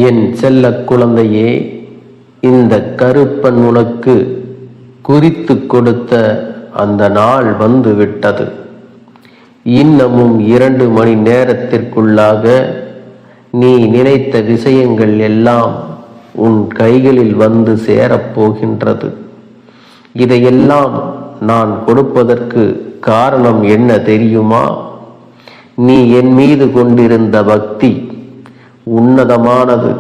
என் செல்ல குழந்தையே, இந்த கருப்பன் உனக்கு குறித்து கொடுத்த அந்த நாள் வந்து விட்டது. இன்னமும் 2 மணி நேரத்திற்குள்ளாக நீ நினைத்த விஷயங்கள் எல்லாம் உன் கைகளில் வந்து சேரப்போகின்றது. இதையெல்லாம் நான் கொடுப்பதற்கு காரணம் என்ன தெரியுமா? நீ என் மீது கொண்டிருந்த பக்தி உன்னதமானது.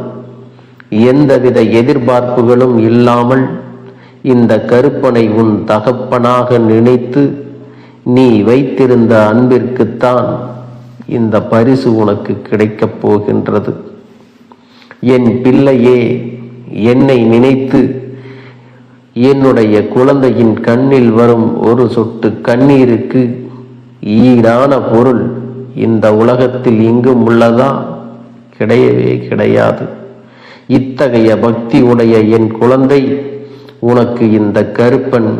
எந்தவித எதிர்பார்ப்புகளும் இல்லாமல் இந்த கருப்பனை உன் தகப்பனாக நினைத்து நீ வைத்திருந்த அன்பிற்குத்தான் இந்த பரிசு உனக்கு கிடைக்கப் போகின்றது. என் பிள்ளையே, என்னை நினைத்து என்னுடைய குழந்தையின் கண்ணில் வரும் ஒரு சொட்டு கண்ணீருக்கு ஈடான பொருள் இந்த உலகத்தில் எங்கும் உள்ளதா? கிடையவே கிடையாது. இத்தகைய பக்தி உடைய என் குழந்தை, உனக்கு இந்த கருப்பன்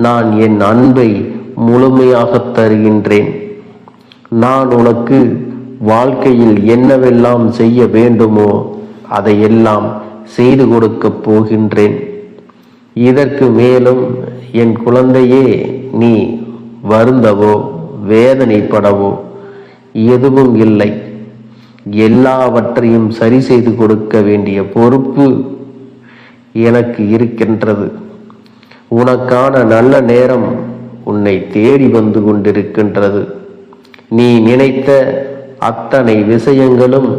நான் என் அன்பை முழுமையாக தருகின்றேன். நான் உனக்கு வாழ்க்கையில் என்னவெல்லாம் செய்ய வேண்டுமோ அதையெல்லாம் செய்து கொடுக்கப் போகின்றேன். இதற்கு மேலும் என் குழந்தையே, நீ வருந்தவோ வேதனைப்படவோ எதுவும் இல்லை. எல்லாவற்றையும் சரி செய்து கொடுக்க வேண்டிய பொறுப்பு எனக்கு இருக்கின்றது. உனக்கான நல்ல நேரம் உன்னை தேடி வந்து கொண்டிருக்கின்றது. நீ நினைத்த அத்தனை விஷயங்களும்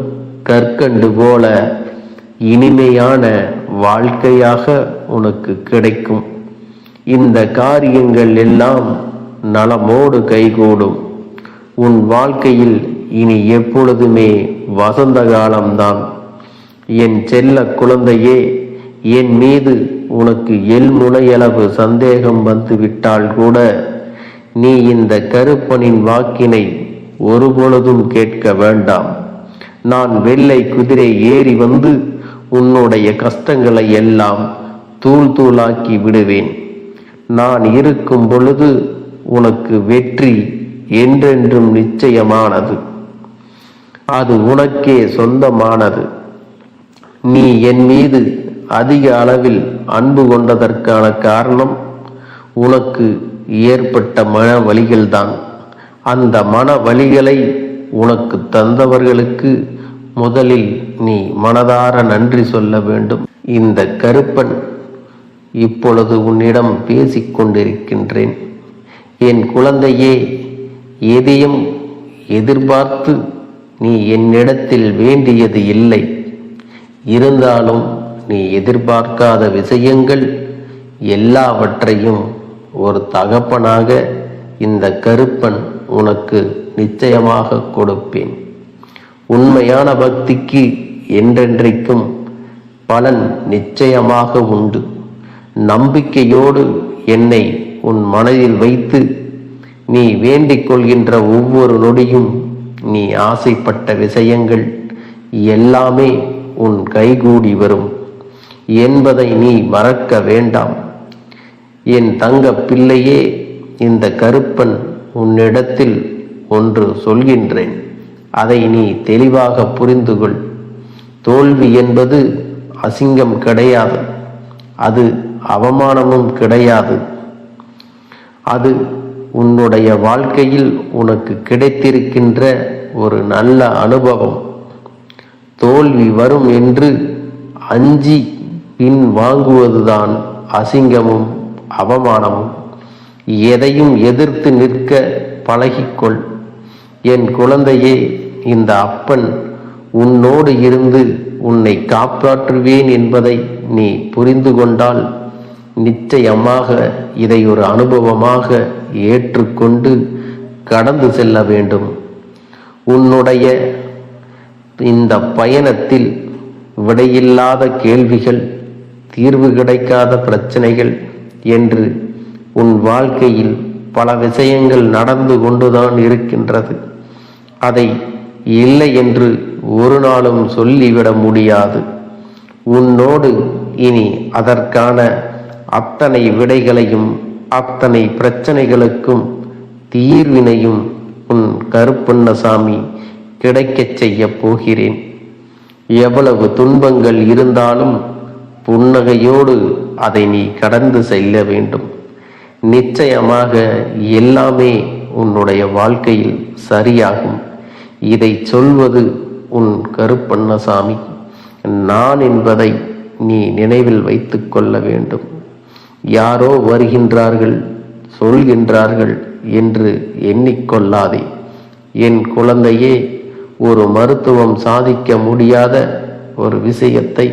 கற்கண்டு போல இனிமையான வாழ்க்கையாக உனக்கு கிடைக்கும். இந்த காரியங்கள் எல்லாம் நலமோடு கைகூடும். உன் வாழ்க்கையில் இனி எப்பொழுதுமே வசந்த காலம்தான். என் செல்ல குழந்தையே, என் மீது உனக்கு எள்முனையளவு சந்தேகம் வந்துவிட்டால் கூட நீ இந்த கருப்பனின் வாக்கினை ஒருபொழுதும் கேட்க வேண்டாம். நான் வெள்ளை குதிரை ஏறி வந்து உன்னுடைய கஷ்டங்களை எல்லாம் தூள் தூளாக்கி விடுவேன். நான் இருக்கும் பொழுது உனக்கு வெற்றி என்றென்றும் நிச்சயமானது. அது உனக்கே சொந்தமானது. நீ என் மீது அதிக அளவில் அன்பு கொண்டதற்கான காரணம் உனக்கு ஏற்பட்ட மன வலிகள்தான். அந்த மன வலிகளை உனக்கு தந்தவர்களுக்கு முதலில் நீ மனதார நன்றி சொல்ல வேண்டும். இந்த கருப்பன் இப்பொழுது உன்னிடம் பேசிக்கொண்டிருக்கின்றேன். என் குழந்தையே, எதையும் எதிர்பார்த்து நீ என்னிடத்தில் வேண்டியது இல்லை. இருந்தாலும் நீ எதிர்பார்க்காத விஷயங்கள் எல்லாவற்றையும் ஒரு தகப்பனாக இந்த கருப்பன் உனக்கு நிச்சயமாக கொடுப்பேன். உண்மையான பக்திக்கு என்றென்றைக்கும் பலன் நிச்சயமாக உண்டு. நம்பிக்கையோடு என்னை உன் மனதில் வைத்து நீ வேண்டிக் கொள்கின்ற ஒவ்வொரு நொடியும் நீ ஆசைப்பட்ட விஷயங்கள் எல்லாமே உன் கைகூடி வரும் என்பதை நீ மறக்க வேண்டாம். என் தங்க பிள்ளையே, இந்த கருப்பன் உன்னிடத்தில் ஒன்று சொல்கின்றேன். அதை நீ தெளிவாக புரிந்து கொள். தோல்வி என்பது அசிங்கம் கிடையாது, அது அவமானமும் கிடையாது. அது உன்னுடைய வாழ்க்கையில் உனக்கு கிடைத்திருக்கின்ற ஒரு நல்ல அனுபவம். தோல்வி வரும் என்று அஞ்சி பின் வாங்குவதுதான் அசிங்கமும் அவமானமும். எதையும் எதிர்த்து நிற்க பழகிக்கொள். என் குழந்தையே, இந்த அப்பன் உன்னோடு இருந்து உன்னை காப்பாற்றுவேன் என்பதை நீ புரிந்து கொண்டால் நிச்சயமாக இதை ஒரு அனுபவமாக ஏற்றுக்கொண்டு கடந்து செல்ல வேண்டும். உன்னுடைய இந்த பயணத்தில் விடையில்லாத கேள்விகள், தீர்வு கிடைக்காத பிரச்சனைகள் என்று உன் வாழ்க்கையில் பல விஷயங்கள் நடந்து கொண்டுதான் இருக்கின்றது. அதை இல்லை என்று ஒரு நாளும் சொல்லிவிட முடியாது. உன்னோடு இனி அதற்கான அத்தனை விடைகளையும் அத்தனை பிரச்சனைகளுக்கும் தீர்வினையும் உன் கருப்பண்ணசாமி கிடைக்கச் செய்ய போகிறேன். எவ்வளவு துன்பங்கள் இருந்தாலும் புன்னகையோடு அதை நீ கடந்து செல்ல வேண்டும். நிச்சயமாக எல்லாமே உன்னுடைய வாழ்க்கையில் சரியாகும். இதை சொல்வது உன் கருப்பண்ணசாமி. நான் என்பதை நீ நினைவில் வைத்துக் கொள்ள வேண்டும். யாரோ வருகின்றார்கள், சொல்கின்றார்கள் என்று எண்ணிக்கொள்ளாதே. என் குழந்தையே, ஒரு மருத்துவம் சாதிக்க முடியாத ஒரு விஷயத்தை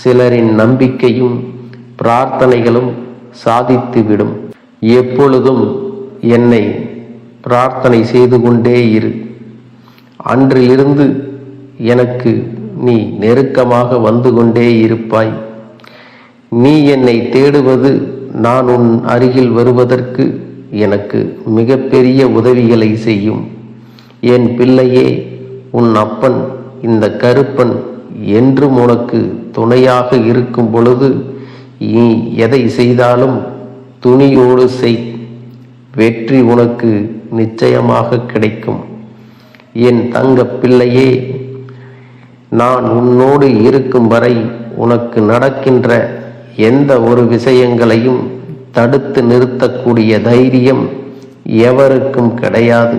சிலரின் நம்பிக்கையும் பிரார்த்தனைகளும் சாதித்துவிடும். எப்பொழுதும் என்னை பிரார்த்தனை செய்து கொண்டே இரு. அன்றிலிருந்து எனக்கு நீ நெருக்கமாக வந்து கொண்டே இருப்பாய். நீ என்னை தேடுவது நான் உன் அருகில் வருவதற்கு எனக்கு மிகப்பெரிய உதவிகளை செய்யும். என் பிள்ளையே, உன் அப்பன் இந்த கருப்பன் என்றும் உனக்கு துணையாக இருக்கும் பொழுது நீ எதை செய்தாலும் துணியோடு செய். வெற்றி உனக்கு நிச்சயமாக கிடைக்கும். என் தங்க பிள்ளையே, நான் உன்னோடு இருக்கும் வரை உனக்கு நடக்கின்ற எந்த ஒரு விஷயங்களையும் தடுத்து நிறுத்தக்கூடிய தைரியம் எவருக்கும் கிடையாது.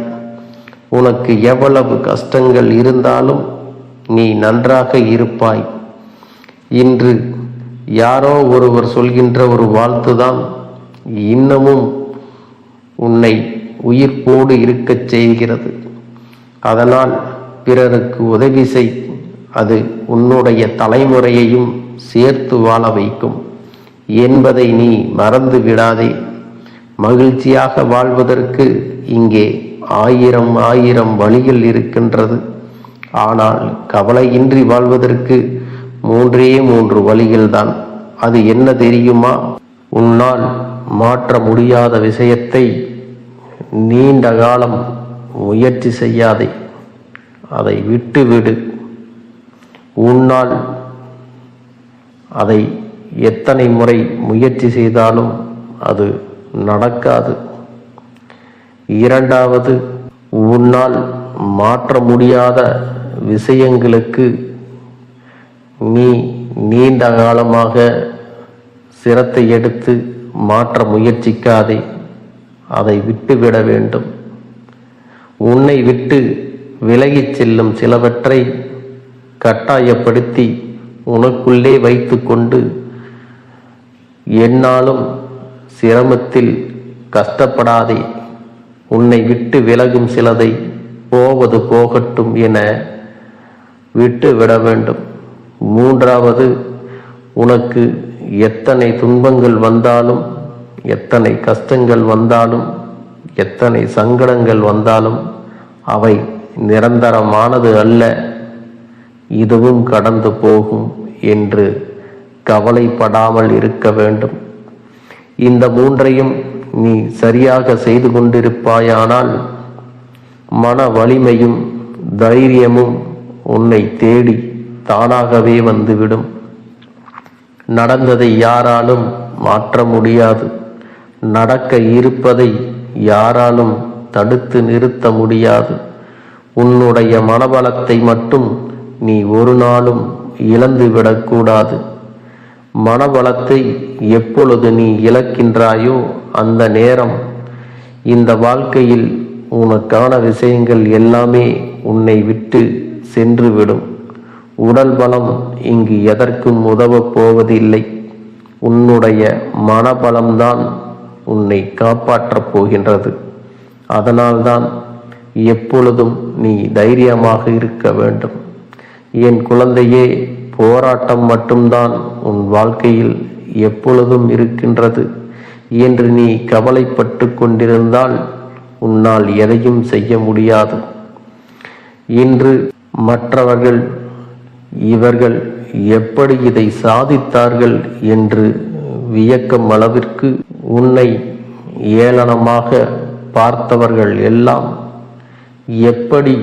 உனக்கு எவ்வளவு கஷ்டங்கள் இருந்தாலும் நீ நன்றாக இருப்பாய். இன்று யாரோ ஒருவர் சொல்கின்ற ஒரு வாழ்த்துதான் இன்னமும் உன்னை உயிர்ப்போடு இருக்கச் செய்கிறது. அதனால் பிறருக்கு உதவி செய். அது உன்னுடைய தலைமுறையையும் சேர்த்து வாழ வைக்கும் என்பதை நீ மறந்து விடாதே. மகிழ்ச்சியாக வாழ்வதற்கு இங்கே ஆயிரம் ஆயிரம் வழிகள் இருக்கின்றது. ஆனால் கவலையின்றி வாழ்வதற்கு 3 வழிகள்தான். அது என்ன தெரியுமா? உன்னால் மாற்ற முடியாத விஷயத்தை நீண்ட காலம் முயற்சி செய்யாதே, அதை விட்டுவிடு. உன்னால் அதை எத்தனை முறை முயற்சி செய்தாலும் அது நடக்காது. 2வது, உன்னால் மாற்ற முடியாத விஷயங்களுக்கு நீ நீண்ட காலமாக சிரத்தை எடுத்து மாற்ற முயற்சிக்காதே, அதை விட்டுவிட வேண்டும். உன்னை விட்டு விலகிச் செல்லும் சிலவற்றை கட்டாயப்படுத்தி உனக்குள்ளே வைத்து கொண்டு என்னாலும் சிரமத்தில் கஷ்டப்படாதே. உன்னை விட்டு விலகும் சிலதை போவது போகட்டும் என விட்டு விட வேண்டும். 3வது, உனக்கு எத்தனை துன்பங்கள் வந்தாலும், எத்தனை கஷ்டங்கள் வந்தாலும், எத்தனை சங்கடங்கள் வந்தாலும் அவை நிரந்தரமானது அல்ல, இதுவும் கடந்து போகும் என்று கவலைப்படாமல் இருக்க வேண்டும். இந்த 3ஐயும் நீ சரியாக செய்து கொண்டிருப்பாயானால் மன வலிமையும் தைரியமும் உன்னை தேடி தானாகவே வந்துவிடும். நடந்ததை யாராலும் மாற்ற முடியாது. நடக்க இருப்பதை யாராலும் தடுத்து நிறுத்த முடியாது. உன்னுடைய மனபலத்தை மட்டும் நீ ஒரு நாளும் இழந்துவிடக்கூடாது. மனபலத்தை எப்பொழுது நீ இழக்கின்றாயோ அந்த நேரம் இந்த வாழ்க்கையில் உனக்கான விஷயங்கள் எல்லாமே உன்னை விட்டு சென்றுவிடும். உடல் பலம் இங்கு எதற்கும் உதவப் போவதில்லை. உன்னுடைய மனபலம்தான் உன்னை காப்பாற்றப் போகின்றது. அதனால்தான் எப்பொழுதும் நீ தைரியமாக இருக்க வேண்டும். என் குழந்தையே, போராட்டம் மட்டும்தான் உன் வாழ்க்கையில் எப்பொழுதும் இருக்கின்றது என்று நீ கவலைப்பட்டு கொண்டிருந்தால் உன்னால் எதையும் செய்ய முடியாது. இன்று மற்றவர்கள் இவர்கள் எப்படி இதை சாதித்தார்கள் என்று வியக்கும் அளவிற்கு உன்னை ஏளனமாக பார்த்தவர்கள் எல்லாம் எப்படி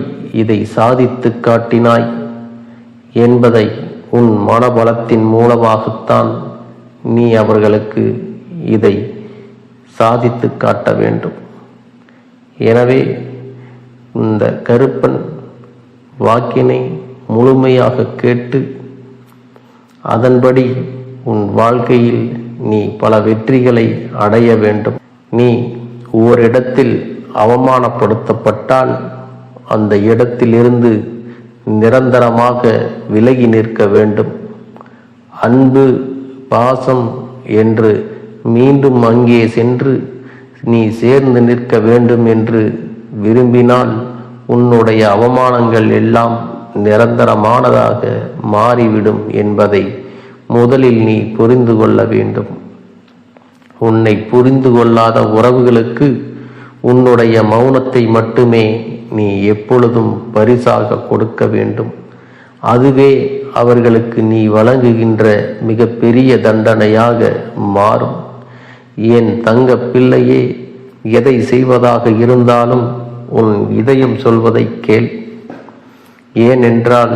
இதை சாதித்து காட்டினாய் என்பதை உன் மனபலத்தின் மூலமாகத்தான் நீ அவர்களுக்கு இதை சாதித்து காட்ட வேண்டும். எனவே இந்த கருப்பன் வாக்கினை முழுமையாக கேட்டு அதன்படி உன் வாழ்க்கையில் நீ பல வெற்றிகளை அடைய வேண்டும். நீ ஓரிடத்தில் அவமானப்படுத்தப்பட்டால் அந்த இடத்திலிருந்து நிரந்தரமாக விலகி நிற்க வேண்டும். அன்பு, பாசம் என்று மீண்டும் அங்கே சென்று நீ சேர்ந்து நிற்க வேண்டும் என்று விரும்பினால் உன்னுடைய அவமானங்கள் எல்லாம் நிரந்தரமானதாக மாறிவிடும் என்பதை முதலில் நீ புரிந்து கொள்ள வேண்டும். உன்னை புரிந்து கொள்ளாத உறவுகளுக்கு உன்னுடைய மௌனத்தை மட்டுமே நீ எப்பொழுதும் பரிசாக கொடுக்க வேண்டும். அதுவே அவர்களுக்கு நீ வழங்குகின்ற மிக பெரிய தண்டனையாக மாறும். என் தங்க பிள்ளையே, எதை செய்வதாக இருந்தாலும் உன் இதயம் சொல்வதை கேள். ஏனென்றால்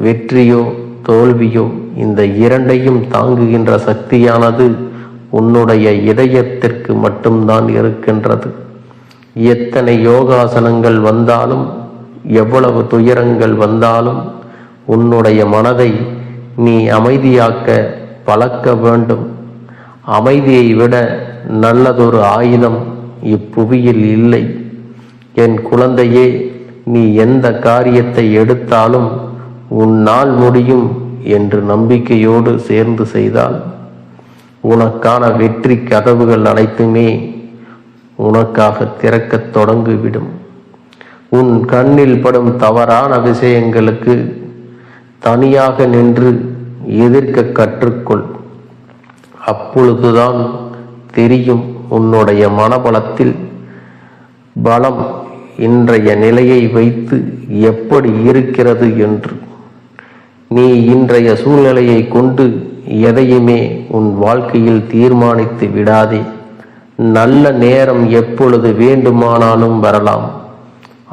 வெற்றியோ தோல்வியோ இந்த இரண்டையும் தாங்குகின்ற சக்தியானது உன்னுடைய இதயத்திற்கு மட்டும்தான் இருக்கின்றது. எத்தனை யோகாசனங்கள் வந்தாலும், எவ்வளவு துயரங்கள் வந்தாலும் உன்னுடைய மனதை நீ அமைதியாக்க பழக்க வேண்டும். அமைதியை விட நல்லதொரு ஆயுதம் இப்புவியில் இல்லை. என் குழந்தையே, நீ எந்த காரியத்தை எடுத்தாலும் உன்னால் முடியும் என்று நம்பிக்கையோடு சேர்ந்து செய்தால் உனக்கான வெற்றி கதவுகள் அனைத்துமே உனக்காக திறக்கத் தொடங்கிவிடும். உன் கண்ணில் படும் தவறான விஷயங்களுக்கு தனியாக நின்று எதிர்க்க கற்றுக்கொள். அப்பொழுதுதான் தெரியும் உன்னுடைய மனபலத்தில் பலம் இன்றைய நிலையை வைத்து எப்படி இருக்கிறது என்று. நீ இன்றைய சூழ்நிலையை கொண்டு எதையுமே உன் வாழ்க்கையில் தீர்மானித்து விடாதே. நல்ல நேரம் எப்பொழுது வேண்டுமானாலும் வரலாம்.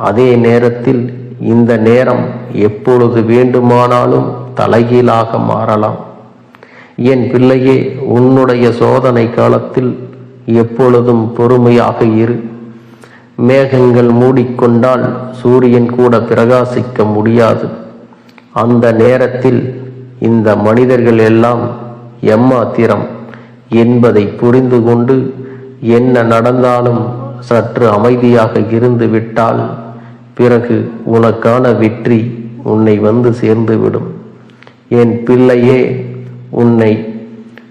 அதே நேரத்தில் இந்த நேரம் எப்பொழுது வேண்டுமானாலும் தலைகீழாக மாறலாம். என் பிள்ளையே, உன்னுடைய சோதனை காலத்தில் எப்பொழுதும் பொறுமையாக இரு. மேகங்கள் மூடிக்கொண்டால் சூரியன் கூட பிரகாசிக்க முடியாது. அந்த நேரத்தில் இந்த மனிதர்கள் எல்லாம் எம்மாத்திரம் என்பதை புரிந்து கொண்டு என்ன நடந்தாலும் சற்று அமைதியாக இருந்து விட்டால் பிறகு உனக்கான வெற்றி உன்னை வந்து சேர்ந்துவிடும். என் பிள்ளையே,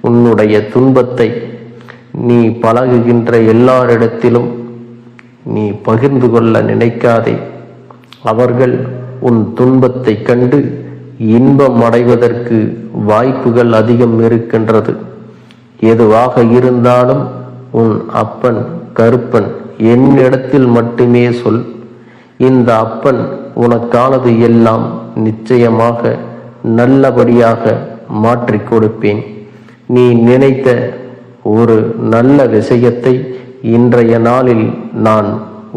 உன்னுடைய துன்பத்தை நீ பழகுகின்ற எல்லாரிடத்திலும் நீ பகிர்ந்து கொள்ள நினைக்காதே. அவர்கள் உன் துன்பத்தை கண்டு இன்பம் அடைவதற்கு வாய்ப்புகள் அதிகம் இருக்கின்றது. எதுவாக இருந்தாலும் உன் அப்பன் கருப்பன் என்னிடத்தில் மட்டுமே சொல். இந்த அப்பன் உனக்கானது எல்லாம் நிச்சயமாக நல்லபடியாக மாற்றிக் கொடுப்பேன். நீ நினைத்த ஒரு நல்ல விஷயத்தை இன்றைய நாளில் நான்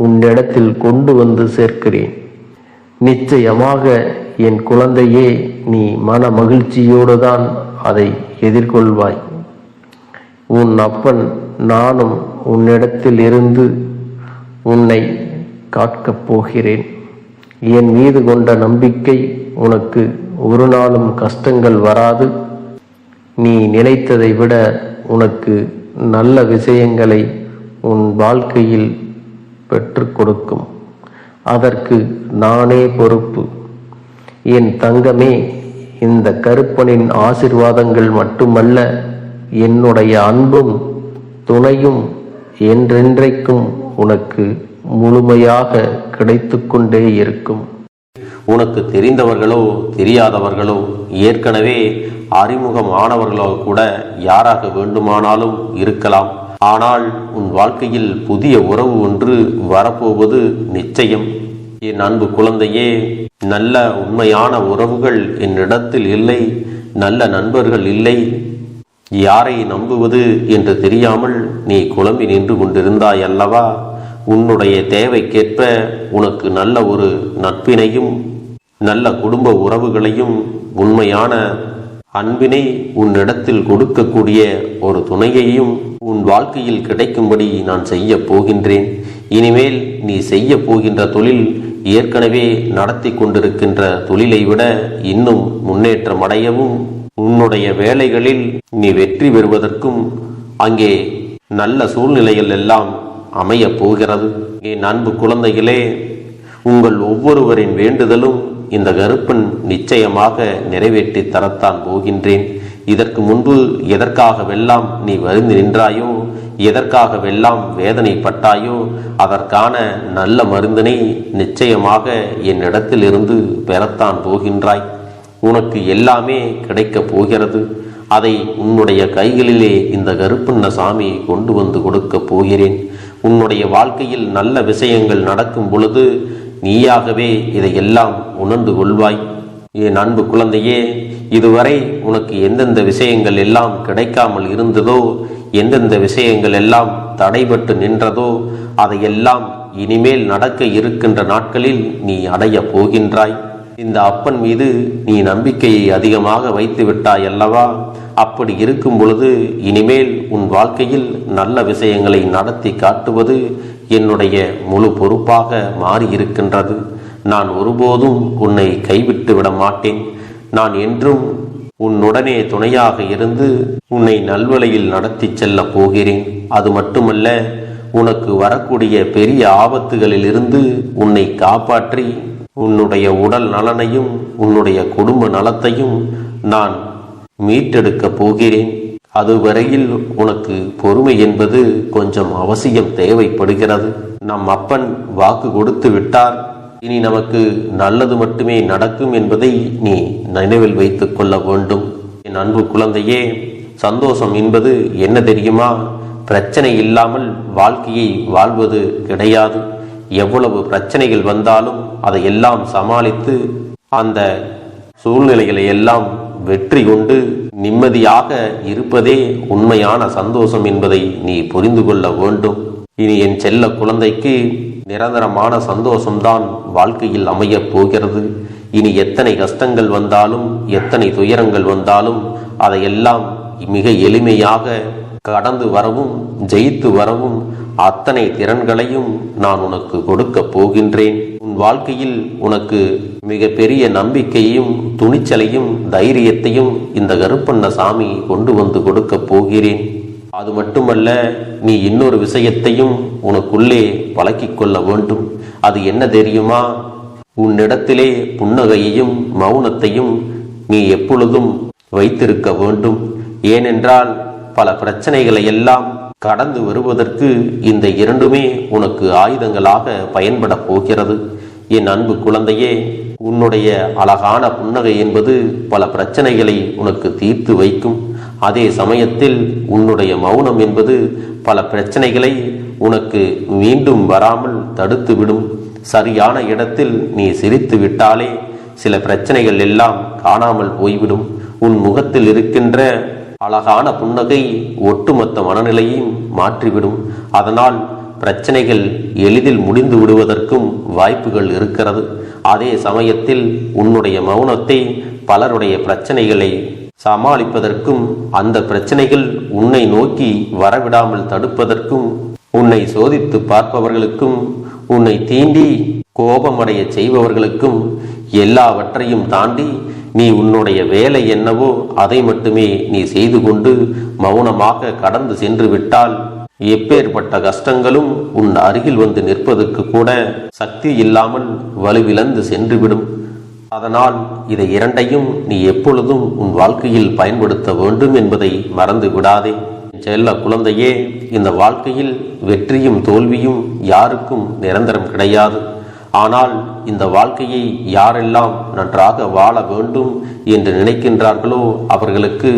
உன்னிடத்தில் கொண்டு வந்து சேர்க்கிறேன். நிச்சயமாக என் குழந்தையே, நீ மன மகிழ்ச்சியோடு தான் அதை எதிர்கொள்வாய். உன் அப்பன் நானும் உன்னிடத்தில் இருந்து உன்னை காக்கப் போகிறேன். என் மீது கொண்ட நம்பிக்கை உனக்கு ஒரு நாளும் கஷ்டங்கள் வராது. நீ நினைத்ததை விட உனக்கு நல்ல விஷயங்களை உன் வாழ்க்கையில் பெற்றுக் கொடுக்கும். அதற்கு நானே பொறுப்பு. என் தங்கமே, இந்த கருப்பனின் ஆசீர்வாதங்கள் மட்டுமல்ல, என்னுடைய அன்பும் துணையும் என்றென்றைக்கும் உனக்கு முழுமையாக கிடைத்து கொண்டே இருக்கும். உனக்கு தெரிந்தவர்களோ தெரியாதவர்களோ ஏற்கனவே அறிமுகம் ஆனவர்களோ கூட யாராக வேண்டுமானாலும் இருக்கலாம். ஆனால் உன் வாழ்க்கையில் புதிய உறவு ஒன்று வரப்போவது நிச்சயம். என் அன்பு குழந்தையே, நல்ல உண்மையான உறவுகள் என்னிடத்தில் இல்லை, நல்ல நண்பர்கள் இல்லை. யாரை நம்புவது என்று தெரியாமல் நீ குழம்பி நின்று கொண்டிருந்தாய் அல்லவா? உன்னுடைய தேவைக்கேற்ப உனக்கு நல்ல ஒரு நட்பினையும் நல்ல குடும்ப உறவுகளையும் உண்மையான அன்பினை உன்னிடத்தில் கொடுக்கக்கூடிய ஒரு துணையையும் உன் வாழ்க்கையில் கிடைக்கும்படி நான் செய்ய போகின்றேன். இனிமேல் நீ செய்ய போகின்ற தொழில் ஏற்கனவே நடத்தி கொண்டிருக்கின்ற தொழிலை விட இன்னும் முன்னேற்றம் அடையவும், உன்னுடைய வேலைகளில் நீ வெற்றி பெறுவதற்கும் அங்கே நல்ல சூழ்நிலைகள் எல்லாம் அமையப் போகிறது. என் அன்பு குழந்தைகளே, உங்கள் ஒவ்வொருவரின் வேண்டுதலும் இந்த கருப்பன் நிச்சயமாக நிறைவேற்றி தரத்தான் போகின்றேன். இதற்கு முன்பு எதற்காகவெல்லாம் நீ வருந்தி நின்றாயோ, எதற்காகவெல்லாம் வேதனைப்பட்டாயோ, அதற்கான நல்ல மருந்தினை நிச்சயமாக என்னிடத்தில் இருந்து பெறத்தான் போகின்றாய். உனக்கு எல்லாமே கிடைக்கப் போகிறது. அதை உன்னுடைய கைகளிலே இந்த கருப்பண்ணசாமி கொண்டு வந்து கொடுக்கப் போகிறேன். உன்னுடைய வாழ்க்கையில் நல்ல விஷயங்கள் நடக்கும் பொழுது நீயாகவே இதையெல்லாம் உணர்ந்து கொள்வாய். என் அன்பு குழந்தையே, இதுவரை உனக்கு எந்தெந்த விஷயங்கள் எல்லாம் கிடைக்காமல் இருந்ததோ, எந்தெந்த விஷயங்கள் எல்லாம் தடைபட்டு நின்றதோ, அதையெல்லாம் இனிமேல் நடக்க இருக்கின்ற நாட்களில் நீ அடைய போகின்றாய். இந்த அப்பன் மீது நீ நம்பிக்கையை அதிகமாக வைத்து விட்டாய் அல்லவா? அப்படி இருக்கும் பொழுது இனிமேல் உன் வாழ்க்கையில் நல்ல விஷயங்களை நடத்தி காட்டுவது என்னுடைய முழு பொறுப்பாக மாறியிருக்கின்றது. நான் ஒருபோதும் உன்னை கைவிட்டு விட மாட்டேன். நான் என்றும் உன்னுடனே துணையாக இருந்து உன்னை நல்வழியில் நடத்தி செல்ல போகிறேன். அது மட்டுமல்ல, உனக்கு வரக்கூடிய பெரிய ஆபத்துகளில் இருந்து உன்னை காப்பாற்றி உன்னுடைய உடல் நலனையும் உன்னுடைய குடும்ப நலத்தையும் நான் மீட்டெடுக்க போகிறேன். அதுவரையில் உனக்கு பொறுமை என்பது கொஞ்சம் அவசியம் தேவைப்படுகிறது. நம் அப்பன் வாக்கு கொடுத்து விட்டார். இனி நமக்கு நல்லது மட்டுமே நடக்கும் என்பதை நீ நினைவில் வைத்துக் கொள்ள வேண்டும். என் அன்பு குழந்தையே, சந்தோஷம் என்பது என்ன தெரியுமா? பிரச்சனை இல்லாமல் வாழ்க்கையை வாழ்வது கிடையாது. எவ்வளவு பிரச்சனைகள் வந்தாலும் அதையெல்லாம் சமாளித்து அந்த சூழ்நிலைகளை எல்லாம் வெற்றி கொண்டு நிம்மதியாக இருப்பதே உண்மையான சந்தோஷம் என்பதை நீ புரிந்து கொள்ள வேண்டும். இனி என் செல்ல குழந்தைக்கு நிரந்தரமான சந்தோஷம்தான் வாழ்க்கையில் அமையப் போகிறது. இனி எத்தனை கஷ்டங்கள் வந்தாலும், எத்தனை துயரங்கள் வந்தாலும் அதையெல்லாம் மிக எளிமையாக கடந்து வரவும் ஜெயித்து வரவும் அத்தனை திறன்களையும் நான் உனக்கு கொடுக்க போகின்றேன். உன் வாழ்க்கையில் உனக்கு மிக பெரிய நம்பிக்கையையும் துணிச்சலையும் தைரியத்தையும் இந்த கருப்பண்ணசாமி கொண்டு வந்து கொடுக்க போகிறேன். அது மட்டுமல்ல, நீ இன்னொரு விஷயத்தையும் உனக்குள்ளே பழக்கிக் கொள்ள வேண்டும். அது என்ன தெரியுமா? உன்னிடத்திலே புன்னகையையும் மௌனத்தையும் நீ எப்பொழுதும் வைத்திருக்க வேண்டும். ஏனென்றால் பல பிரச்சனைகளை எல்லாம் கடந்து வருவதற்கு இந்த இரண்டுமே உனக்கு ஆயுதங்களாக பயன்பட போகிறது. என் அன்பு குழந்தையே, உன்னுடைய அழகான புன்னகை என்பது பல பிரச்சனைகளை உனக்கு தீர்த்து வைக்கும். அதே சமயத்தில் உன்னுடைய மௌனம் என்பது பல பிரச்சனைகளை உனக்கு மீண்டும் வராமல் தடுத்துவிடும். சரியான இடத்தில் நீ சிரித்து விட்டாலே சில பிரச்சனைகள் எல்லாம் காணாமல் போய்விடும். உன் முகத்தில் இருக்கின்ற அழகான புன்னகை ஒட்டுமொத்த மனநிலையையும் மாற்றிவிடும். அதனால் பிரச்சனைகள் எளிதில் முடிந்து விடுவதற்கும் வாய்ப்புகள் இருக்கிறது. அதே சமயத்தில் உன்னுடைய மௌனத்தை பலருடைய பிரச்சனைகளை சமாளிப்பதற்கும், அந்த பிரச்சனைகள் உன்னை நோக்கி வரவிடாமல் தடுப்பதற்கும், உன்னை சோதித்து பார்ப்பவர்களுக்கும், உன்னை தீண்டி கோபமடைய செய்பவர்களுக்கும் எல்லாவற்றையும் தாண்டி நீ உன்னுடைய வேலை என்னவோ அதை மட்டுமே நீ செய்து கொண்டு மௌனமாக கடந்து சென்று விட்டால் எப்பேற்பட்ட கஷ்டங்களும் உன் அருகில் வந்து நிற்பதற்கு கூட சக்தி இல்லாமல் வலுவிழந்து சென்றுவிடும். அதனால் இதை இரண்டையும் நீ எப்பொழுதும் உன் வாழ்க்கையில் பயன்படுத்த வேண்டும் என்பதை மறந்து விடாதே. செல்ல குழந்தையே, இந்த வாழ்க்கையில் வெற்றியும் தோல்வியும் யாருக்கும் நிரந்தரம் கிடையாது. ஆனால் இந்த வாழ்க்கையை யாரெல்லாம் நன்றாக வாழ வேண்டும் என்று நினைக்கின்றார்களோ அவர்களுக்கு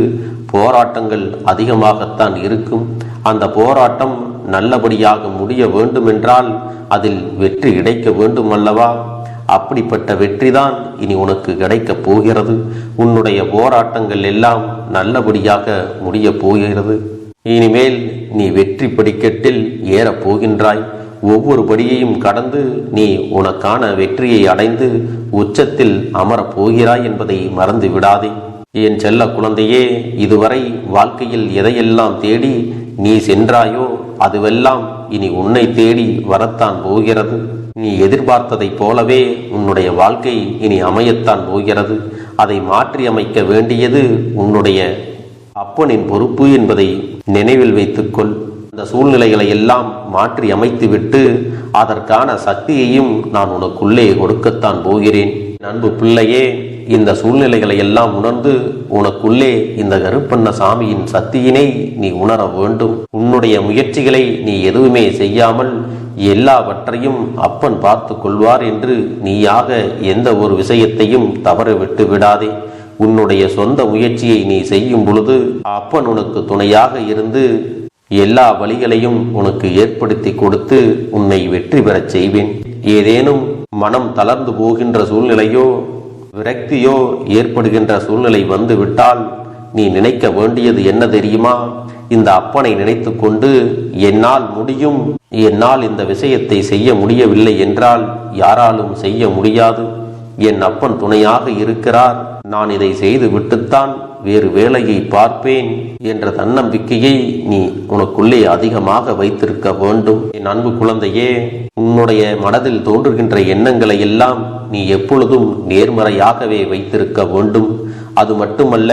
போராட்டங்கள் அதிகமாகத்தான் இருக்கும். அந்த போராட்டம் நல்லபடியாக முடிய வேண்டுமென்றால் அதில் வெற்றி கிடைக்க வேண்டும் அல்லவா? அப்படிப்பட்ட வெற்றிதான் இனி உனக்கு கிடைக்கப் போகிறது. உன்னுடைய போராட்டங்கள் எல்லாம் நல்லபடியாக முடிய போகிறது. இனிமேல் நீ வெற்றி படிக்கட்டில் ஏறப் போகின்றாய். ஒவ்வொரு படியையும் கடந்து நீ உனக்கான வெற்றியை அடைந்து உச்சத்தில் அமரப் போகிறாய் என்பதை மறந்து விடாதே. என் செல்ல குழந்தையே, இதுவரை வாழ்க்கையில் எதையெல்லாம் தேடி நீ சென்றாயோ அதுவெல்லாம் இனி உன்னை தேடி வரத்தான் போகிறது. நீ எதிர்பார்த்ததைப் போலவே உன்னுடைய வாழ்க்கை இனி அமையத்தான் போகிறது. அதை மாற்றி அமைக்க வேண்டியது உன்னுடைய அப்பனின் பொறுப்பு என்பதை நினைவில் வைத்துக்கொள். அந்த சூழ்நிலைகளை எல்லாம் மாற்றி அமைத்துவிட்டு அதற்கான சக்தியையும் நான் உனக்குள்ளே கொடுக்கத்தான் போகிறேன். அன்பு பிள்ளையே, இந்த சூழ்நிலைகளை எல்லாம் உணர்ந்து உனக்குள்ளே இந்த கருப்பண்ணசாமியின் சக்தியினை நீ உணர வேண்டும். உன்னுடைய முயற்சிகளை நீ எதுவுமே செய்யாமல் எல்லாவற்றையும் அப்பன் பார்த்து கொள்வார் என்று நீயாக எந்த ஒரு விஷயத்தையும் தவற விட்டு விடாதே. உன்னுடைய சொந்த முயற்சியை நீ செய்யும் பொழுது அப்பன் உனக்கு துணையாக இருந்து எல்லா வழிகளையும் உனக்கு ஏற்படுத்தி கொடுத்து உன்னை வெற்றி பெறச் செய்வேன். ஏதேனும் மனம் தளர்ந்து போகின்ற சூழ்நிலையோ விரக்தியோ ஏற்படுகின்ற சூழ்நிலை வந்து விட்டால் நீ நினைக்க வேண்டியது என்ன தெரியுமா? இந்த அப்பனை நினைத்து கொண்டு என்னால் முடியும், என்னால் இந்த விஷயத்தை செய்ய முடியவில்லை என்றால் யாராலும் செய்ய முடியாது, என் அப்பன் துணையாக இருக்கிறார், நான் இதை செய்து விட்டுத்தான் வேறு வேலையை பார்ப்பேன் என்ற தன்னம்பிக்கையை நீ உனக்குள்ளே அதிகமாக வைத்திருக்க வேண்டும். என் அன்பு குழந்தையே, உன்னுடைய மனதில் தோன்றுகின்ற எண்ணங்களை எல்லாம் நீ எப்பொழுதும் நேர்மறையாகவே வைத்திருக்க வேண்டும். அது மட்டுமல்ல,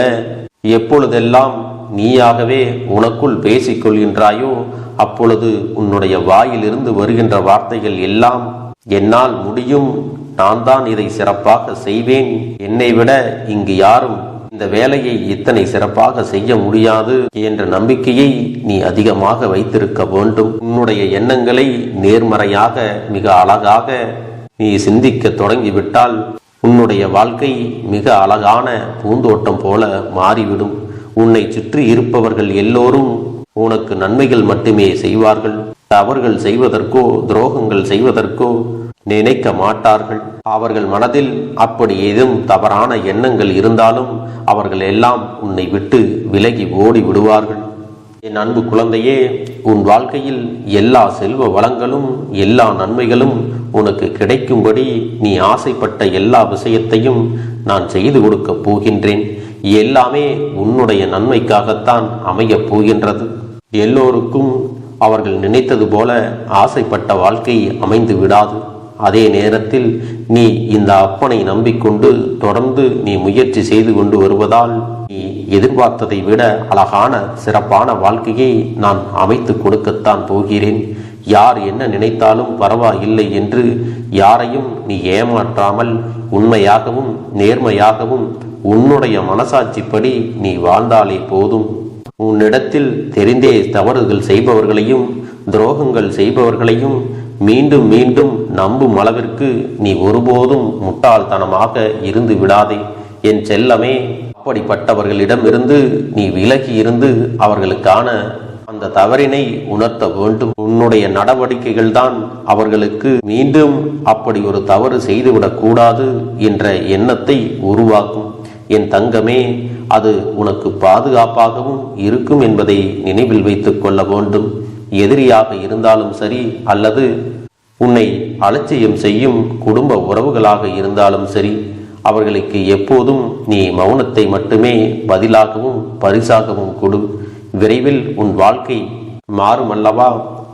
எப்பொழுதெல்லாம் நீயாகவே உனக்குள் பேசிக் கொள்கின்றாயோ அப்பொழுது உன்னுடைய வாயிலிருந்து வருகின்ற வார்த்தைகள் எல்லாம் என்னால் முடியும், நான் தான் இதை சிறப்பாக செய்வேன், என்னை விட இங்கு யாரும் இந்த வேலையை இத்தனை சிறப்பாக செய்ய முடியாது என்ற நம்பிக்கையை நீ அதிகமாக வைத்திருக்க வேண்டும். உன்னுடைய எண்ணங்களை நேர்மறையாக மிக அழகாக நீ சிந்திக்க தொடங்கிவிட்டால் உன்னுடைய வாழ்க்கை மிக அழகான பூந்தோட்டம் போல மாறிவிடும். உன்னை சுற்றி இருப்பவர்கள் எல்லோரும் உனக்கு நன்மைகள் மட்டுமே செய்வார்கள். தவறுகள் செய்வதற்கோ துரோகங்கள் செய்வதற்கோ நினைக்க மாட்டார்கள். அவர்கள் மனதில் அப்படி ஏதும் தவறான எண்ணங்கள் இருந்தாலும் அவர்கள் எல்லாம் உன்னை விட்டு விலகி ஓடி விடுவார்கள். என் அன்பு குழந்தையே, உன் வாழ்க்கையில் எல்லா செல்வ வளங்களும் எல்லா நன்மைகளும் உனக்கு கிடைக்கும்படி நீ ஆசைப்பட்ட எல்லா விஷயத்தையும் நான் செய்து கொடுக்கப் போகின்றேன். எல்லாமே உன்னுடைய நன்மைக்காகத்தான் அமையப் போகின்றது. எல்லோருக்கும் அவர்கள் நினைத்தது போல ஆசைப்பட்ட வாழ்க்கை அமைந்து விடாது. அதே நேரத்தில் நீ இந்த அப்பனை நம்பிக்கொண்டு தொடர்ந்து நீ முயற்சி செய்து கொண்டு வருவதால் நீ எதிர்பார்த்ததை விட அழகான சிறப்பான வாழ்க்கையை நான் அமைத்து கொடுக்கத்தான் போகிறேன். யார் என்ன நினைத்தாலும் பரவாயில்லை என்று யாரையும் நீ ஏமாற்றாமல் உண்மையாகவும் நேர்மையாகவும் உன்னுடைய மனசாட்சிப்படி நீ வாழ்ந்தாலே போதும். உன்னிடத்தில் தெரிந்தே தவறுகள் செய்பவர்களையும் துரோகங்கள் செய்பவர்களையும் மீண்டும் மீண்டும் நம்பும் அளவிற்கு நீ ஒருபோதும் முட்டாள்தனமாக இருந்து விடாதே. என் செல்லமே, அப்படிப்பட்டவர்களிடமிருந்து நீ விலகி இருந்து அவர்களுக்கான அந்த தவறினை உணர்த்த வேண்டும். உன்னுடைய நடவடிக்கைகள் தான் அவர்களுக்கு மீண்டும் அப்படி ஒரு தவறு செய்துவிடக் கூடாது என்ற எண்ணத்தை உருவாக்கும். என் தங்கமே, அது உனக்கு பாதுகாப்பாகவும் இருக்கும் என்பதை நினைவில் வைத்துக் கொள்ள வேண்டும். எதிரியாக இருந்தாலும் சரி அல்லது உன்னை அலட்சியம் செய்யும் குடும்ப உறவுகளாக இருந்தாலும் சரி, அவர்களுக்கு எப்போதும் நீ மௌனத்தை மட்டுமே பதிலாகவும் பரிசாகவும் கொடு. விரைவில் உன் வாழ்க்கை மாறுமல்லவா?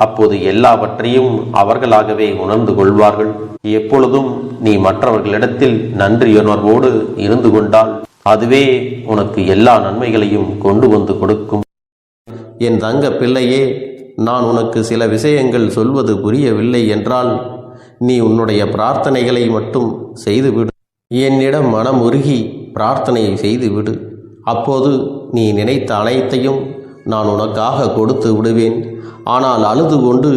அப்போது எல்லாவற்றையும் அவர்களாகவே உணர்ந்து கொள்வார்கள். எப்பொழுதும் நீ மற்றவர்களிடத்தில் நன்றியுணர்வோடு இருந்து கொண்டால் அதுவே உனக்கு எல்லா நன்மைகளையும் கொண்டு வந்து கொடுக்கும். என் தங்க பிள்ளையே, நான் உனக்கு சில விஷயங்கள் சொல்வது புரியவில்லை என்றால் நீ உன்னுடைய பிரார்த்தனைகளை மட்டும் செய்துவிடு. என்னிடம் மனம் உருகி பிரார்த்தனை செய்துவிடு. அப்போது நீ நினைத்த அனைத்தையும் நான் உனக்காக கொடுத்து விடுவேன். ஆனால் அழுது கொண்டு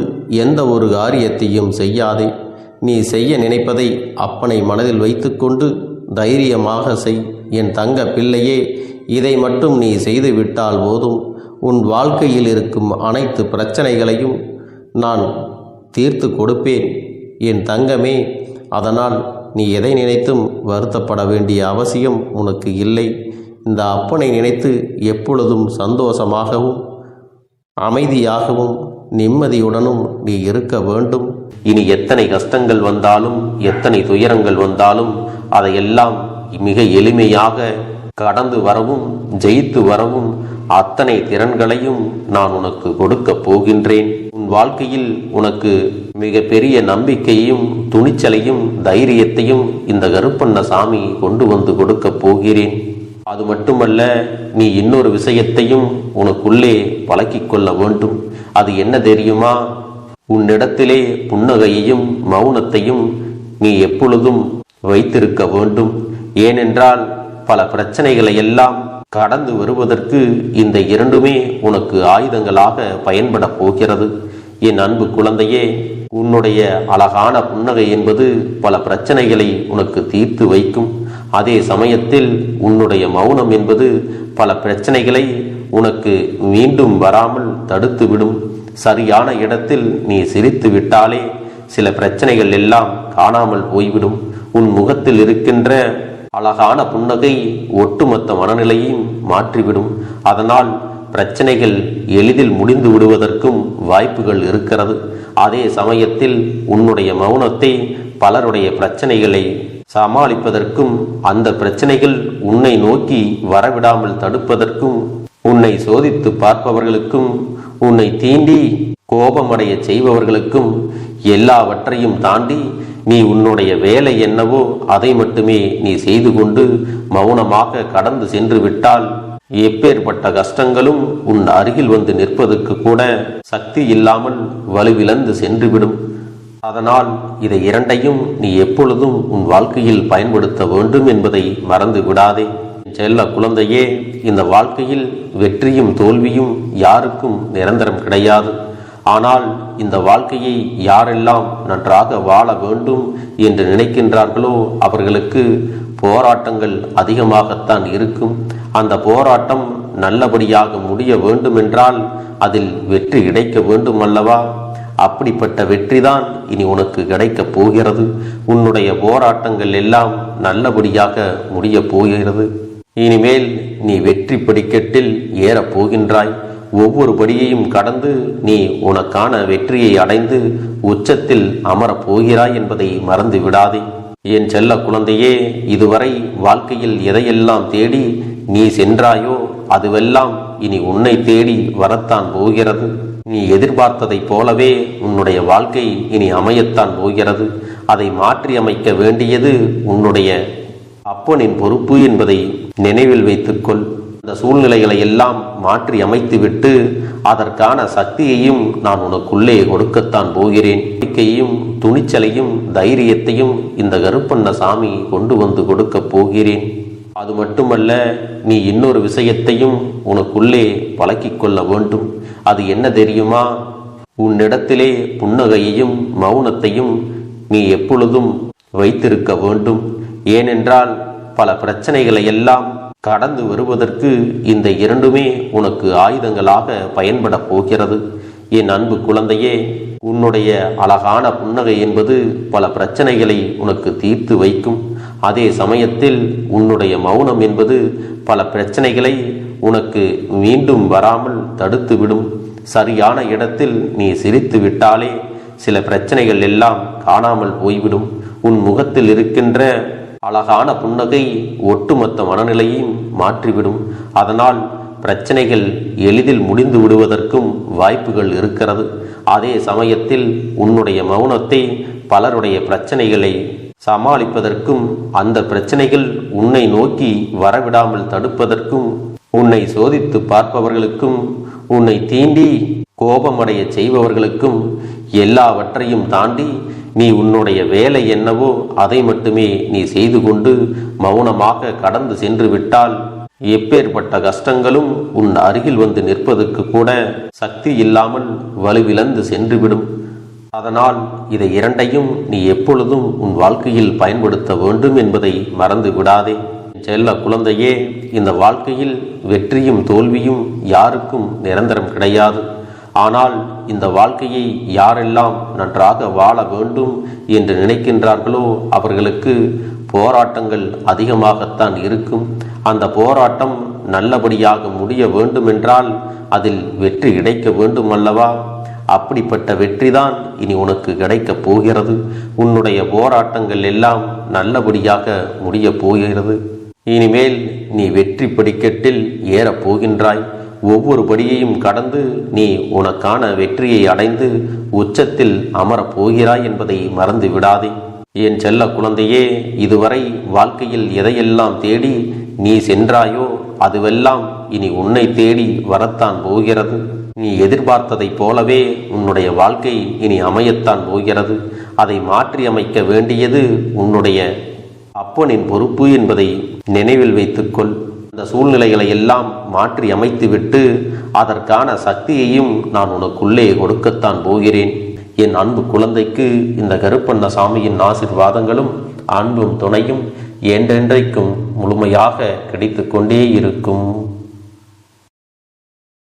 எந்த ஒரு காரியத்தையும் செய்யாதே. நீ செய்ய நினைப்பதை அப்பனை மனதில் வைத்துக்கொண்டு தைரியமாக செய். என் தங்க பிள்ளையே, இதை மட்டும் நீ செய்துவிட்டால் போதும். உன் வாழ்க்கையில் இருக்கும் அனைத்து பிரச்சனைகளையும் நான் தீர்த்து கொடுப்பேன் என் தங்கமே. அதனால் நீ எதை நினைத்தும் வருத்தப்பட வேண்டிய அவசியம் உனக்கு இல்லை. இந்த அப்பனை நினைத்து எப்பொழுதும் சந்தோஷமாகவும் அமைதியாகவும் நிம்மதியுடனும் நீ இருக்க வேண்டும். இனி எத்தனை கஷ்டங்கள் வந்தாலும் எத்தனை துயரங்கள் வந்தாலும் அதையெல்லாம் மிக எளிமையாக கடந்து வரவும் ஜெயித்து வரவும் அத்தனை திறன்களையும் நான் உனக்கு கொடுக்க போகின்றேன். உன் வாழ்க்கையில் உனக்கு மிக பெரிய நம்பிக்கையும் துணிச்சலையும் தைரியத்தையும் இந்த கருப்பண்ணசாமி கொண்டு வந்து கொடுக்க போகிறேன். அது மட்டுமல்ல, நீ இன்னொரு விஷயத்தையும் உனக்குள்ளே பழக்கிக் கொள்ள வேண்டும். அது என்ன தெரியுமா? உன்னிடத்திலே புன்னகையையும் மௌனத்தையும் நீ எப்பொழுதும் வைத்திருக்க வேண்டும். ஏனென்றால் பல பிரச்சனைகளை எல்லாம் கடந்து வருவதற்கு இந்த இரண்டுமே உனக்கு ஆயுதங்களாக பயன்பட போகிறது. என் அன்பு குழந்தையே, உன்னுடைய அழகான புன்னகை என்பது பல பிரச்சனைகளை உனக்கு தீர்த்து வைக்கும். அதே சமயத்தில் உன்னுடைய மௌனம் என்பது பல பிரச்சனைகளை உனக்கு மீண்டும் வராமல் தடுத்துவிடும். சரியான இடத்தில் நீ சிரித்து விட்டாலே சில பிரச்சனைகள் எல்லாம் காணாமல் போய்விடும். உன் முகத்தில் இருக்கின்ற அழகான புன்னகை ஒட்டுமொத்த மனநிலையும் மாற்றிவிடும். அதனால் பிரச்சனைகள் எளிதில் முடிந்து விடுவதற்கும் வாய்ப்புகள் இருக்கிறது. அதே சமயத்தில் உன்னுடைய மௌனத்தை பலருடைய பிரச்சனைகளை சமாளிப்பதற்கும், அந்த பிரச்சனைகள் உன்னை நோக்கி வரவிடாமல் தடுப்பதற்கும், உன்னை சோதித்து பார்ப்பவர்களுக்கும், உன்னை தீண்டி கோபமடைய செய்பவர்களுக்கும் எல்லாவற்றையும் தாண்டி நீ உன்னுடைய வேலை என்னவோ அதை மட்டுமே நீ செய்து கொண்டு மௌனமாக கடந்து சென்று விட்டால் எப்பேற்பட்ட கஷ்டங்களும் உன் அருகில் வந்து நிற்பதற்கு கூட சக்தி இல்லாமல் வலுவிழந்து சென்றுவிடும். அதனால் இதை இரண்டையும் நீ எப்பொழுதும் உன் வாழ்க்கையில் பயன்படுத்த வேண்டும் என்பதை மறந்து விடாதே. செல்ல குழந்தையே, இந்த வாழ்க்கையில் வெற்றியும் தோல்வியும் யாருக்கும் நிரந்தரம் கிடையாது. ஆனால் இந்த வாழ்க்கையை யாரெல்லாம் நன்றாக வாழ வேண்டும் என்று நினைக்கின்றார்களோ அவர்களுக்கு போராட்டங்கள் அதிகமாகத்தான் இருக்கும். அந்த போராட்டம் நல்லபடியாக முடிய வேண்டுமென்றால் அதில் வெற்றி கிடைக்க வேண்டும் அல்லவா? அப்படிப்பட்ட வெற்றிதான் இனி உனக்கு கிடைக்கப் போகிறது. உன்னுடைய போராட்டங்கள் எல்லாம் நல்லபடியாக முடிய போகிறது. இனிமேல் நீ வெற்றி படிக்கட்டில் ஏறப் போகின்றாய். ஒவ்வொரு படியையும் கடந்து நீ உனக்கான வெற்றியை அடைந்து உச்சத்தில் அமரப் போகிறாய் என்பதை மறந்து விடாதே. என் செல்ல குழந்தையே, இதுவரை வாழ்க்கையில் எதையெல்லாம் தேடி நீ சென்றாயோ அதுவெல்லாம் இனி உன்னை தேடி வரத்தான் போகிறது. நீ எதிர்பார்த்ததைப் போலவே உன்னுடைய வாழ்க்கை இனி அமையத்தான் போகிறது. அதை மாற்றி அமைக்க வேண்டியது உன்னுடைய அப்பனின் பொறுப்பு என்பதை நினைவில் வைத்துக்கொள். அந்த சூழ்நிலைகளை எல்லாம் மாற்றி அமைத்துவிட்டு அதற்கான சக்தியையும் நான் உனக்குள்ளே கொடுக்கத்தான் போகிறேன். நம்பிக்கையும் துணிச்சலையும் தைரியத்தையும் இந்த கருப்பண்ணசாமி கொண்டு வந்து கொடுக்கப் போகிறேன். அது மட்டுமல்ல, நீ இன்னொரு விஷயத்தையும் உனக்குள்ளே பழக்கிக் கொள்ள வேண்டும். அது என்ன தெரியுமா? உன்னிடத்திலே புன்னகையையும் மௌனத்தையும் நீ எப்பொழுதும் வைத்திருக்க வேண்டும். ஏனென்றால் பல பிரச்சனைகளை எல்லாம் கடந்து வருவதற்கு இந்த இரண்டுமே உனக்கு ஆயுதங்களாக பயன்பட போகிறது. என் அன்பு குழந்தையே, உன்னுடைய அழகான புன்னகை என்பது பல பிரச்சனைகளை உனக்கு தீர்த்து வைக்கும். அதே சமயத்தில் உன்னுடைய மௌனம் என்பது பல பிரச்சனைகளை உனக்கு மீண்டும் வராமல் தடுத்துவிடும். சரியான இடத்தில் நீ சிரித்து விட்டாலே சில பிரச்சனைகள் எல்லாம் காணாமல் போய்விடும். உன் முகத்தில் இருக்கின்ற அழகான புன்னகை ஒட்டுமொத்த மனநிலையையும் மாற்றிவிடும். அதனால் பிரச்சனைகள் எளிதில் முடிந்து விடுவதற்கும் வாய்ப்புகள் இருக்கிறது. அதே சமயத்தில் உன்னுடைய மௌனத்தை பலருடைய பிரச்சனைகளை சமாளிப்பதற்கும், அந்த பிரச்சனைகள் உன்னை நோக்கி வரவிடாமல் தடுப்பதற்கும், உன்னை சோதித்து பார்ப்பவர்களுக்கும், உன்னை தீண்டி கோபமடைய செய்பவர்களுக்கும் எல்லாவற்றையும் தாண்டி நீ உன்னுடைய வேலை என்னவோ அதை மட்டுமே நீ செய்து கொண்டு மௌனமாக கடந்து சென்று விட்டால் எப்பேற்பட்ட கஷ்டங்களும் உன் அருகில் வந்து நிற்பதற்கு கூட சக்தி இல்லாமல் வலுவிழந்து சென்றுவிடும். அதனால் இதை இரண்டையும் நீ எப்பொழுதும் உன் வாழ்க்கையில் பயன்படுத்த வேண்டும் என்பதை மறந்து விடாதே. செல்ல குழந்தையே, இந்த வாழ்க்கையில் வெற்றியும் தோல்வியும் யாருக்கும் நிரந்தரம் கிடையாது. ஆனால் இந்த வாழ்க்கையை யாரெல்லாம் நன்றாக வாழ வேண்டும் என்று நினைக்கின்றார்களோ அவர்களுக்கு போராட்டங்கள் அதிகமாகத்தான் இருக்கும். அந்த போராட்டம் நல்லபடியாக முடிய வேண்டுமென்றால் அதில் வெற்றி கிடைக்க வேண்டும் அல்லவா? அப்படிப்பட்ட வெற்றிதான் இனி உனக்கு கிடைக்கப் போகிறது. உன்னுடைய போராட்டங்கள் எல்லாம் நல்லபடியாக முடிய போகிறது. இனிமேல் நீ வெற்றி படிக்கட்டில் ஏறப் போகின்றாய். ஒவ்வொரு படியையும் கடந்து நீ உனக்கான வெற்றியை அடைந்து உச்சத்தில் அமரப் போகிறாய் என்பதை மறந்து விடாதே. என் செல்ல குழந்தையே, இதுவரை வாழ்க்கையில் எதையெல்லாம் தேடி நீ சென்றாயோ அதுவெல்லாம் இனி உன்னை தேடி வரத்தான் போகிறது. நீ எதிர்பார்த்ததைப் போலவே உன்னுடைய வாழ்க்கை இனி அமையத்தான் போகிறது. அதை மாற்றி அமைக்க வேண்டியது உன்னுடைய அப்பனின் பொறுப்பு என்பதை நினைவில் வைத்துக்கொள். அந்த சூழ்நிலைகளை எல்லாம் மாற்றி அமைத்துவிட்டு அதற்கான சக்தியையும் நான் உனக்குள்ளே கொடுக்கத்தான் போகிறேன். என் அன்பு குழந்தைக்கு இந்த கருப்பண்ணசாமியின் ஆசீர்வாதங்களும் அன்பும் துணையும் என்றென்றைக்கும் முழுமையாக கிடைத்து கொண்டே இருக்கும்.